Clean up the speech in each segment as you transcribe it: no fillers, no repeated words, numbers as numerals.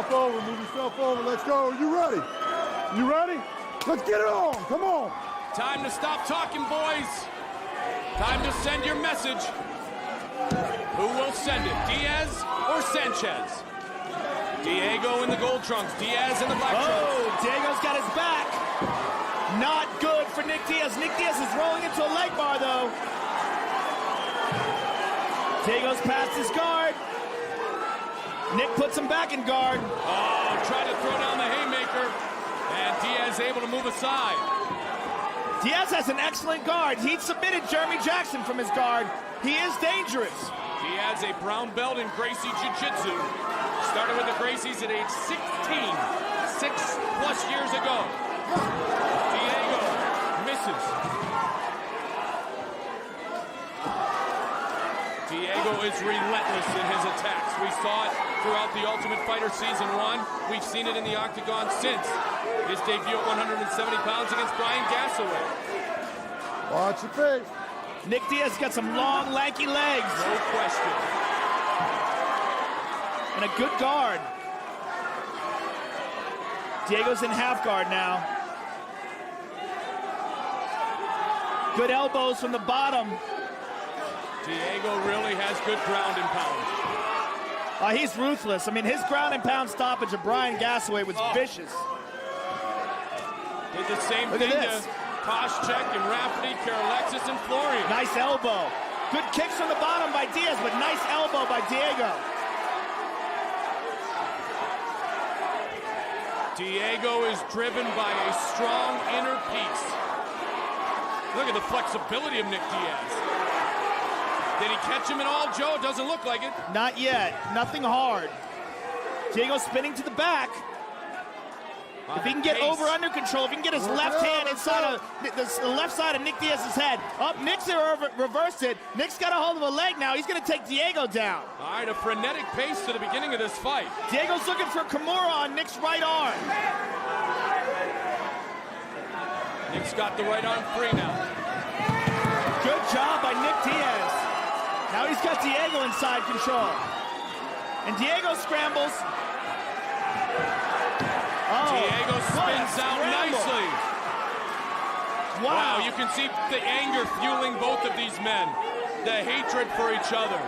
yourself over, move yourself over. Let's go. You ready? You ready? Let's get it on. Come on. Time to stop talking, boys. Time to send your message. Who will send it, Diaz or Sanchez? Diego in the gold trunks, Diaz in the black trunks. Oh, Diego's got his back. Not good for Nick Diaz. Nick Diaz is rolling into a leg bar, though. Diego's past his guard. Nick puts him back in guard. Oh, tried to throw down the haymaker, and Diaz able to move aside. Diaz has an excellent guard. He submitted Jeremy Jackson from his guard. He is dangerous. Diaz, a brown belt in Gracie Jiu-Jitsu. Started with the Gracies at age 16, 6+ years ago. Diego misses. Diego is relentless in his attacks. We saw it throughout the Ultimate Fighter Season 1. We've seen it in the octagon since his debut at 170 pounds against Brian Gassaway. Watch your face. Nick Diaz got some long, lanky legs. No question. And a good guard. Diego's in half guard now. Good elbows from the bottom. Diego really has good ground and pound. He's ruthless. I mean, his ground and pound stoppage of Brian Gassaway was vicious. Did the same Look thing at this. to Koscheck and Rafferty, Karolexis, and Florian. Nice elbow. Good kicks from the bottom by Diaz, but nice elbow by Diego. Diego is driven by a strong inner piece. Look at the flexibility of Nick Diaz. Did he catch him at all, Joe? It doesn't look like it. Not yet. Nothing hard. Diego spinning to the back. If he can get over-under control, if he can get his left hand inside of the left side of Nick Diaz's head. Up, Nick's reversed it. Nick's got a hold of a leg now. He's going to take Diego down. All right, a frenetic pace to the beginning of this fight. Diego's looking for Kimura on Nick's right arm. Nick's got the right arm free now. Good job by Nick Diaz. Now he's got Diego inside control. And Diego scrambles. Oh, Diego spins out nicely. Wow. You can see the anger fueling both of these men. The hatred for each other.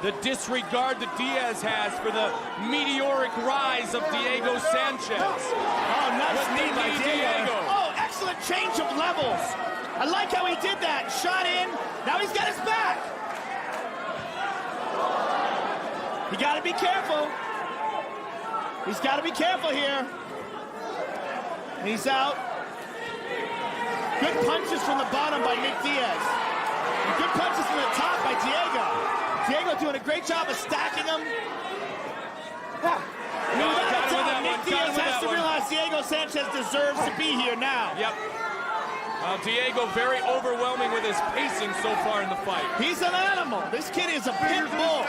The disregard that Diaz has for the meteoric rise of Diego Sanchez. Oh, nice knee by Diego. Oh, excellent change of levels. I like how he did that. Shot in. Now he's got his back. You got to be careful. He's got to be careful here. He's out. Good punches from the bottom by Nick Diaz. And good punches from the top by Diego. Diego doing a great job of stacking them. Nick Diaz has to realize Diego Sanchez deserves to be here now. Yep. Diego very overwhelming with his pacing so far in the fight. He's an animal. This kid is a pit bull.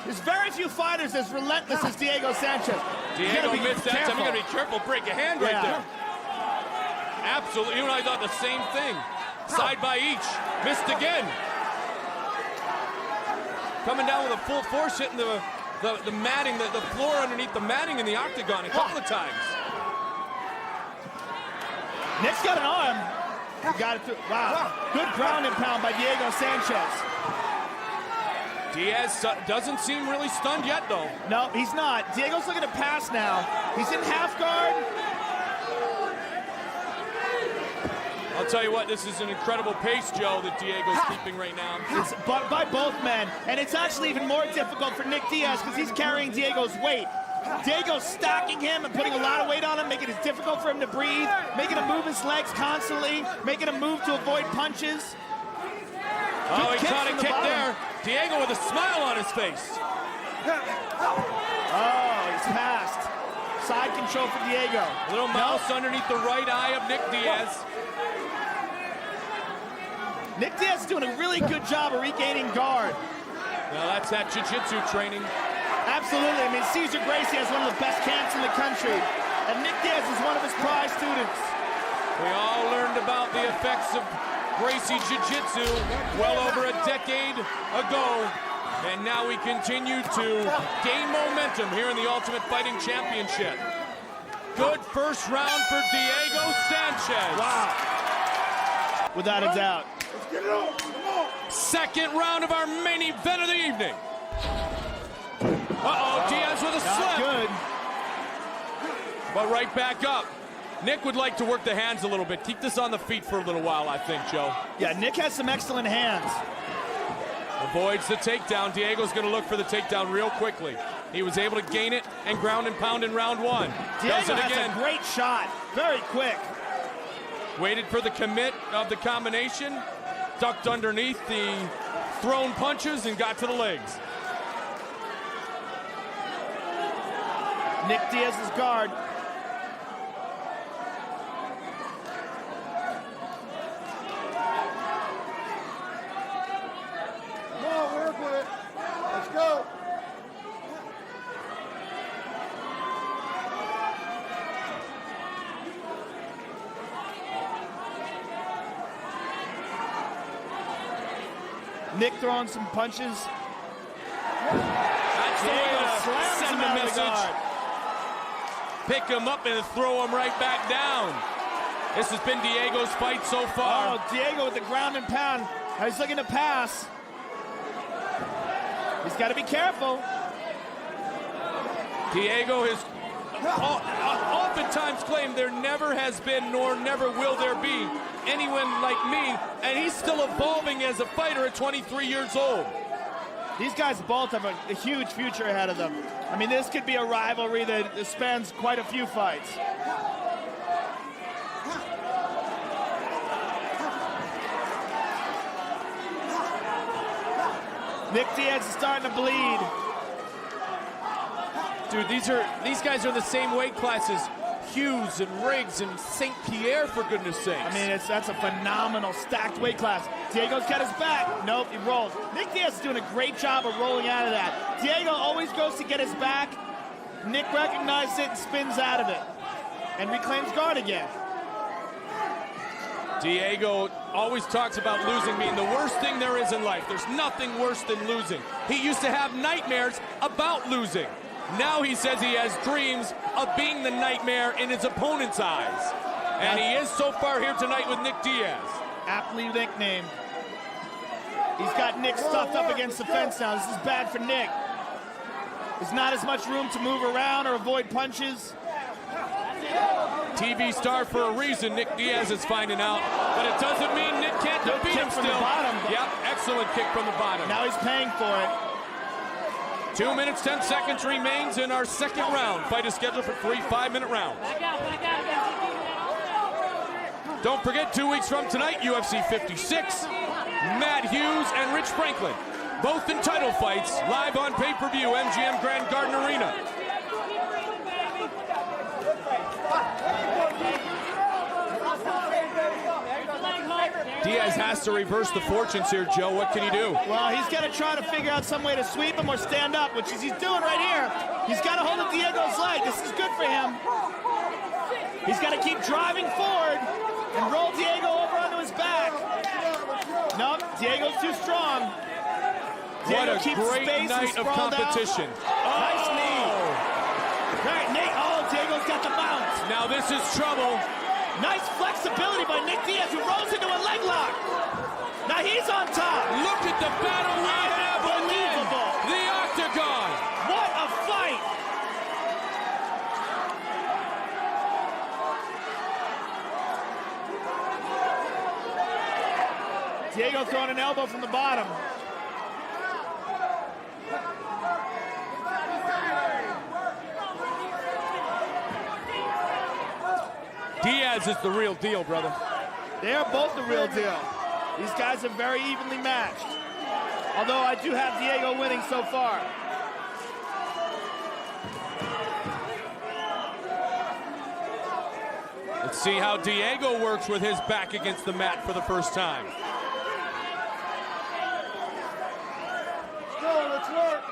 There's very few fighters as relentless as Diego Sanchez. Diego missed that time. You gotta be careful. Break a hand right there. Absolutely. You and I thought the same thing. Side by each. Missed again. Coming down with a full force, hitting the matting, the floor underneath the matting in the octagon a couple of times. Nick's got an arm. He got it through. Wow. Good ground and pound by Diego Sanchez. Diaz doesn't seem really stunned yet, though. No, he's not. Diego's looking to pass now. He's in half guard. I'll tell you what, this is an incredible pace, Joe, that Diego's keeping right now. It's by both men. And it's actually even more difficult for Nick Diaz because he's carrying Diego's weight. Diego's stacking him and putting a lot of weight on him, making it difficult for him to breathe, making him move his legs constantly, making him move to avoid punches. Oh, he caught a kick there. Diego with a smile on his face. Oh, he's passed. Side control for Diego. Little mouse underneath the right eye of Nick Diaz. Nick Diaz is doing a really good job of regaining guard. Well, that's that jiu-jitsu training. Absolutely. I mean, Cesar Gracie has one of the best camps in the country. And Nick Diaz is one of his prize students. We all learned about the effects of Gracie Jiu-Jitsu well over a decade ago. And now we continue to gain momentum here in the Ultimate Fighting Championship. Good first round for Diego Sanchez. Wow. Without a doubt. Let's get it on. Come on. Second round of our main event of the evening. Uh-oh, Diaz with a slip. Good. But right back up. Nick would like to work the hands a little bit. Keep this on the feet for a little while, I think, Joe. Yeah, Nick has some excellent hands. Avoids the takedown. Diego's going to look for the takedown real quickly. He was able to gain it and ground and pound in round one. Diego has a great shot. Very quick. Waited for the commit of the combination. Ducked underneath the thrown punches and got to the legs. Nick Diaz's guard. Come on, work with it. Let's go. Nick throwing some punches. That's the way to slams send him a out of the message. guard. Pick him up and throw him right back down. This has been Diego's fight so far. Oh, Diego with the ground and pound. Now he's looking to pass. He's got to be careful. Diego has oftentimes claimed there never has been nor never will there be anyone like me, and he's still evolving as a fighter at 23 years old. These guys both have a huge future ahead of them. I mean, this could be a rivalry that spans quite a few fights. Nick Diaz is starting to bleed. Dude, these guys are the same weight classes. Hughes and Riggs and St. Pierre, for goodness sakes. I mean, that's a phenomenal stacked weight class. Diego's got his back. Nope, he rolls. Nick Diaz is doing a great job of rolling out of that. Diego always goes to get his back. Nick recognizes it and spins out of it. And reclaims guard again. Diego always talks about losing being the worst thing there is in life. There's nothing worse than losing. He used to have nightmares about losing. Now he says he has dreams of being the nightmare in his opponent's eyes. And he is so far here tonight with Nick Diaz. Aptly nicknamed. He's got Nick stuffed up against the fence now. This is bad for Nick. There's not as much room to move around or avoid punches. TV star for a reason, Nick Diaz is finding out. But it doesn't mean Nick can't defeat him still. From the bottom. Yep, excellent kick from the bottom. Now he's paying for it. 2 minutes, 10 seconds remains in our second round. Fight is scheduled for 3 5-minute rounds. Don't forget, 2 weeks from tonight, UFC 56, Matt Hughes and Rich Franklin, both in title fights, live on pay-per-view, MGM Grand Garden Arena. Diaz has to reverse the fortunes here, Joe. What can he do? Well, he's got to try to figure out some way to sweep him or stand up, which is he's doing right here. He's got to hold up Diego's leg. This is good for him. He's got to keep driving forward and roll Diego over onto his back. Nope, Diego's too strong. Diego What a great night of competition. Nice knee. Right, Nate. Oh, Diego's got the bounce. Now this is trouble. Nice flexibility by Nick Diaz, who rolls into a leg lock. Now he's on top. Look at the battle we have within the octagon. What a fight. Diego throwing an elbow from the bottom. Diaz is the real deal, brother. They are both the real deal. These guys are very evenly matched. Although I do have Diego winning so far. Let's see how Diego works with his back against the mat for the first time. Let's go, let's work.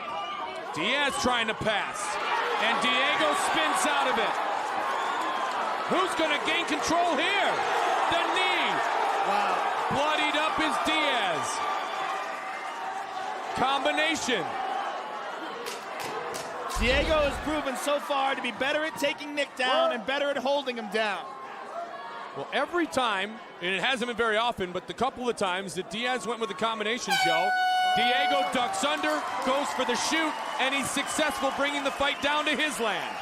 Diaz trying to pass, and Diego spins out of it. Who's going to gain control here? The knee. Wow. Bloodied up is Diaz. combination. Diego has proven so far to be better at taking Nick down and better at holding him down. Well, every time, and it hasn't been very often, but the couple of times that Diaz went with the combination, Joe, Diego ducks under, goes for the shoot, and he's successful bringing the fight down to his land.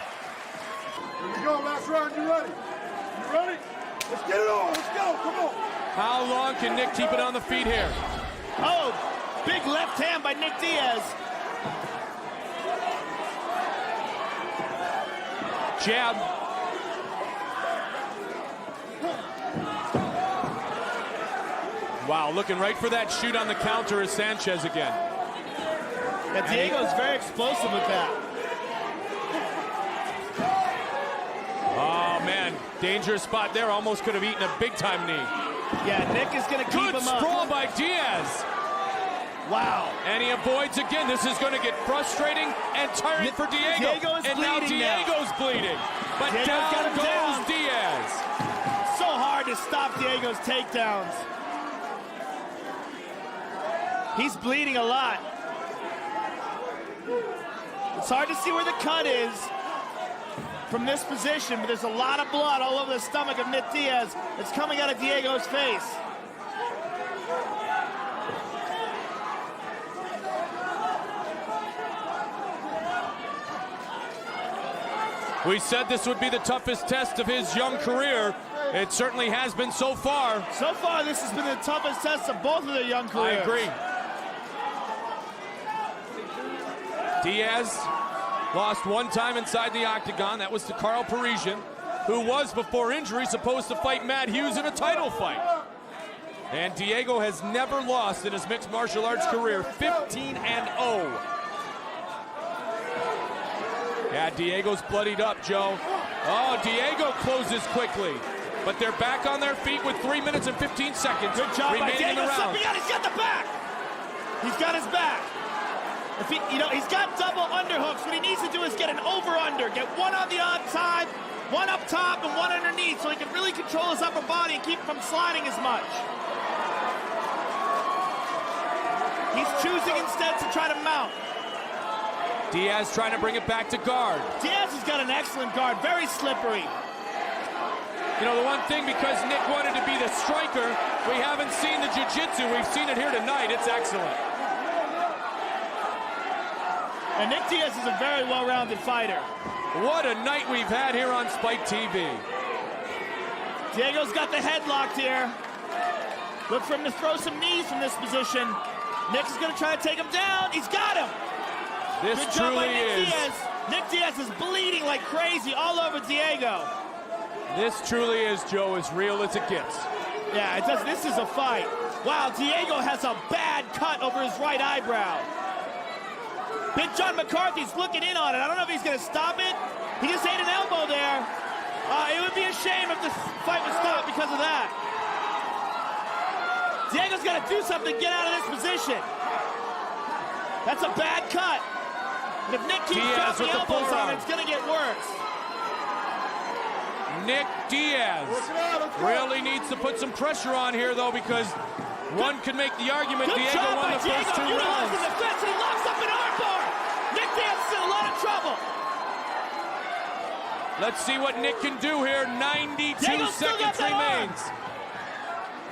Here we go, last round. You ready? You ready? Let's get it on. Let's go. Come on. How long can Nick keep it on the feet here? Oh, big left hand by Nick Diaz. Jab. Wow, looking right for that shoot on the counter is Sanchez again. Yeah, Diego's very explosive with that. Oh, man. Dangerous spot there. Almost could have eaten a big-time knee. Yeah, Nick is going to keep Good him up. sprawl by Diaz. Wow. And he avoids again. This is going to get frustrating and tiring for Diego. Diego is and now bleeding Diego's bleeding. But Diego's down got him goes down. Diaz. So hard to stop Diego's takedowns. He's bleeding a lot. It's hard to see where the cut is from this position, but there's a lot of blood all over the stomach of Nick Diaz that's coming out of Diego's face. We said this would be the toughest test of his young career. It certainly has been so far. So far, this has been the toughest test of both of their young careers. I agree. Diaz lost one time inside the octagon. That was to Carl Parisian, who was, before injury, supposed to fight Matt Hughes in a title fight. And Diego has never lost in his mixed martial arts career, 15-0. Yeah, Diego's bloodied up, Joe. Oh, Diego closes quickly. But they're back on their feet with 3 minutes and 15 seconds Good job by remaining in the Diego. round. He's got the back. He's got his back. If he, he's got double underhooks. What he needs to do is get an over-under. Get one on the outside, one up top, and one underneath, so he can really control his upper body and keep him from sliding as much. He's choosing instead to try to mount. Diaz trying to bring it back to guard. Diaz has got an excellent guard, very slippery. You know, the one thing, because Nick wanted to be the striker, we haven't seen the jiu-jitsu. We've seen it here tonight. It's excellent. And Nick Diaz is a very well-rounded fighter. What a night we've had here on Spike TV. Diego's got the head locked here. Look for him to throw some knees from this position. Nick is going to try to take him down. He's got him. This Good job by truly Nick is. Diaz. Nick Diaz is bleeding like crazy all over Diego. This truly is, Joe, as real as it gets. Yeah, it does. This is a fight. Wow, Diego has a bad cut over his right eyebrow. Big John McCarthy's looking in on it. I don't know if he's going to stop it. He just ate an elbow there. It would be a shame if the fight was stopped because of that. Diego's got to do something to get out of this position. That's a bad cut. And if Nick keeps dropping elbows on it, it's going to get worse. Nick Diaz really needs to put some pressure on here, though, because one could make the argument Diego won the first 2 rounds. The defense, and he locks up an armbar. Nick Diaz is in a lot of trouble. Let's see what Nick can do here. 92 seconds remains.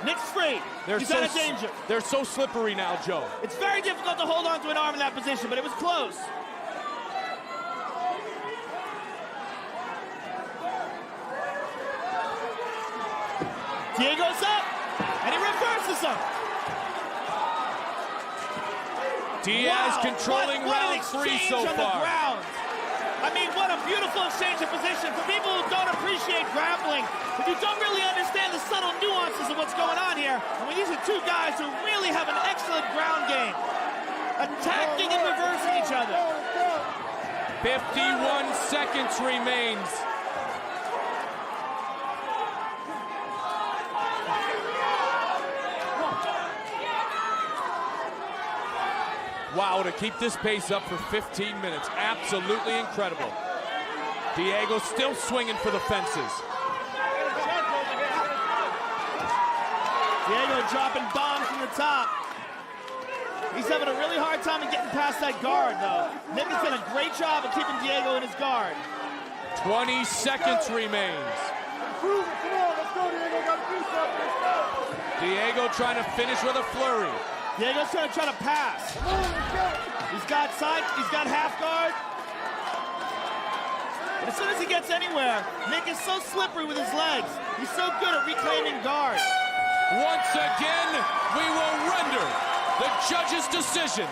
Nick's free. He's out of danger. They're so slippery now, Joe. It's very difficult to hold on to an arm in that position, but it was close. Diego's up, and he reverses him. Diaz controlling round 3 so far. I mean, what a beautiful exchange of position. For people who don't appreciate grappling, if you don't really understand the subtle nuances of what's going on here, I mean, these are two guys who really have an excellent ground game, attacking and reversing each other. 51 seconds remains. Wow, to keep this pace up for 15 minutes. Absolutely incredible. Diego still swinging for the fences. Diego dropping bombs from the top. He's having a really hard time in getting past that guard, though. Nick has done a great job of keeping Diego in his guard. 20 seconds remains. Prove it. Come on, let's go, Diego. Got to do something. Let's go. Diego trying to finish with a flurry. Diego's gonna try to pass. Come on, let's go. He's got half guard. But as soon as he gets anywhere, Nick is so slippery with his legs. He's so good at reclaiming guard. Once again, we will render the judge's decision.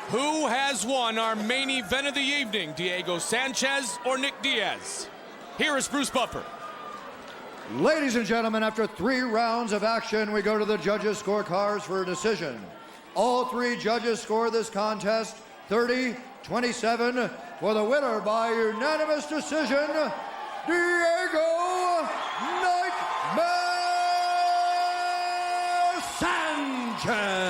Who has won our main event of the evening, Diego Sanchez or Nick Diaz? Here is Bruce Buffer. Ladies and gentlemen, after 3 rounds of action, we go to the judges' scorecards for a decision. All 3 judges score this contest 30-27 for the winner by unanimous decision, Diaz.